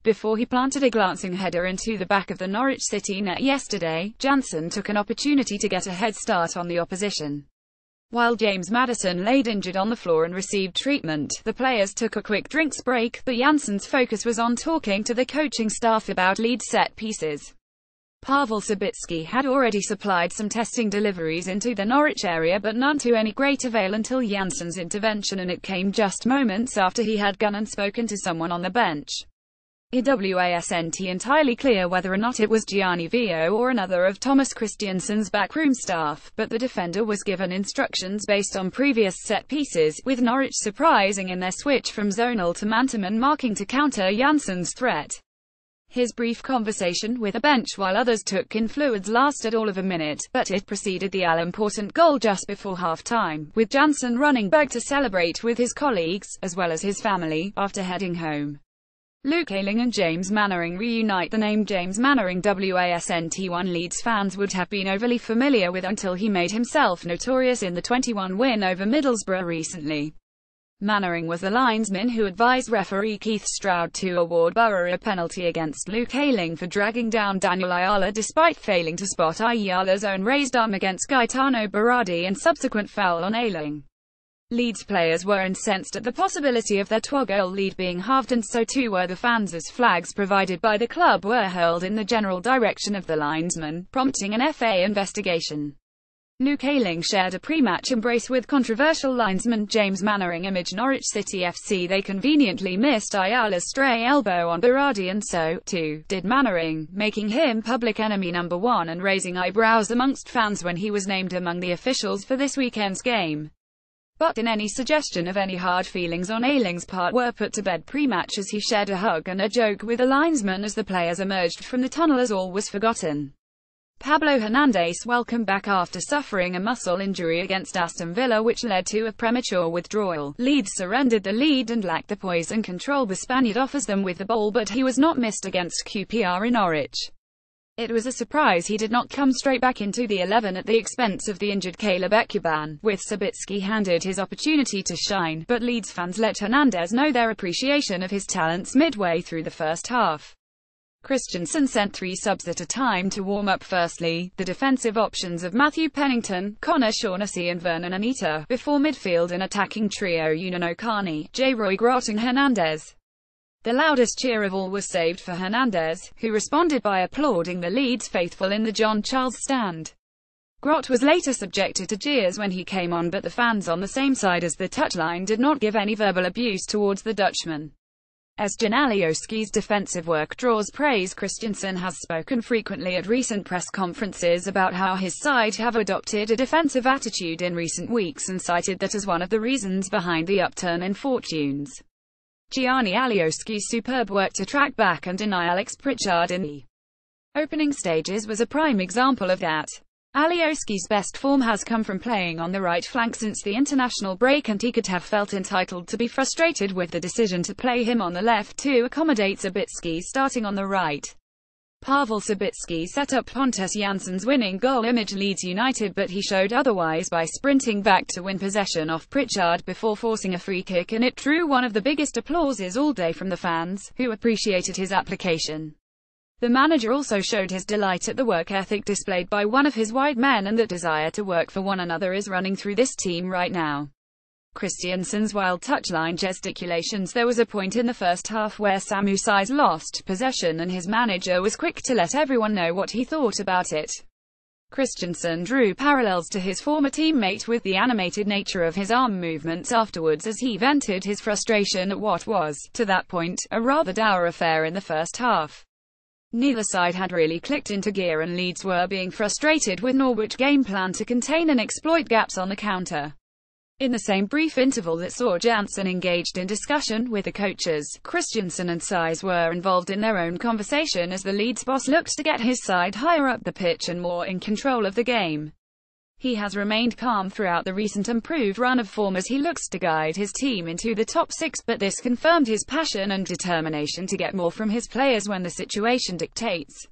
Before he planted a glancing header into the back of the Norwich City net yesterday, Janssen took an opportunity to get a head start on the opposition. While James Maddison laid injured on the floor and received treatment, the players took a quick drinks break, but Janssen's focus was on talking to the coaching staff about Leeds set pieces. Pavel Sabitski had already supplied some testing deliveries into the Norwich area, but none to any great avail until Janssen's intervention, and it came just moments after he had gone and spoken to someone on the bench. It wasn't entirely clear whether or not it was Gianni Vio or another of Thomas Christiansen's backroom staff, but the defender was given instructions based on previous set pieces, with Norwich surprising in their switch from zonal to man-to-man marking to counter Janssen's threat. His brief conversation with the bench while others took in fluids lasted all of a minute, but it preceded the all-important goal just before half-time, with Janssen running back to celebrate with his colleagues, as well as his family, after heading home. Luke Ayling and James Mannering reunite. The name James Mannering wasn't Leeds fans would have been overly familiar with until he made himself notorious in the 21 win over Middlesbrough recently. Mannering was the linesman who advised referee Keith Stroud to award Borough a penalty against Luke Ayling for dragging down Daniel Ayala despite failing to spot Ayala's own raised arm against Gaetano Berardi and subsequent foul on Ayling. Leeds players were incensed at the possibility of their 12-goal lead being halved, and so too were the fans, as flags provided by the club were hurled in the general direction of the linesman, prompting an FA investigation. Luke Ayling shared a pre-match embrace with controversial linesman James Mannering amid Norwich City FC. They conveniently missed Ayala's stray elbow on Berardi, and so, too, did Mannering, making him public enemy number one and raising eyebrows amongst fans when he was named among the officials for this weekend's game. But in any suggestion of any hard feelings on Ayling's part were put to bed pre-match, as he shared a hug and a joke with the linesman as the players emerged from the tunnel as all was forgotten. Pablo Hernandez welcomed back after suffering a muscle injury against Aston Villa, which led to a premature withdrawal. Leeds surrendered the lead and lacked the poise and control the Spaniard offers them with the ball, but he was not missed against QPR in Norwich. It was a surprise he did not come straight back into the 11 at the expense of the injured Caleb Ekuban, with Sabitski handed his opportunity to shine, but Leeds fans let Hernandez know their appreciation of his talents midway through the first half. Christiansen sent 3 subs at a time to warm up. Firstly, the defensive options of Matthew Pennington, Connor Shaughnessy and Vernon Anita, before midfield and attacking trio Yunan Okani, J. Roy Grott and Hernandez. The loudest cheer of all was saved for Hernandez, who responded by applauding the Leeds faithful in the John Charles stand. Grott was later subjected to jeers when he came on, but the fans on the same side as the touchline did not give any verbal abuse towards the Dutchman. As Jan Alioski's defensive work draws praise, Christiansen has spoken frequently at recent press conferences about how his side have adopted a defensive attitude in recent weeks and cited that as one of the reasons behind the upturn in fortunes. Gianni Alioski's superb work to track back and deny Alex Pritchard in the opening stages was a prime example of that. Alioski's best form has come from playing on the right flank since the international break, and he could have felt entitled to be frustrated with the decision to play him on the left to accommodate Sabitski starting on the right. Pavel Sabitski set up Pontus Jansson's winning goal image Leeds United, but he showed otherwise by sprinting back to win possession off Pritchard before forcing a free kick, and it drew one of the biggest applauses all day from the fans, who appreciated his application. The manager also showed his delight at the work ethic displayed by one of his wide men, and that desire to work for one another is running through this team right now. Christiansen's wild touchline gesticulations. There was a point in the first half where Samu Saiz lost possession and his manager was quick to let everyone know what he thought about it. Christiansen drew parallels to his former teammate with the animated nature of his arm movements afterwards as he vented his frustration at what was, to that point, a rather dour affair in the first half. Neither side had really clicked into gear, and Leeds were being frustrated with Norwich game plan to contain and exploit gaps on the counter. In the same brief interval that saw Janssen engaged in discussion with the coaches, Christiansen and Saiz were involved in their own conversation as the Leeds boss looked to get his side higher up the pitch and more in control of the game. He has remained calm throughout the recent improved run of form as he looks to guide his team into the top 6, but this confirmed his passion and determination to get more from his players when the situation dictates.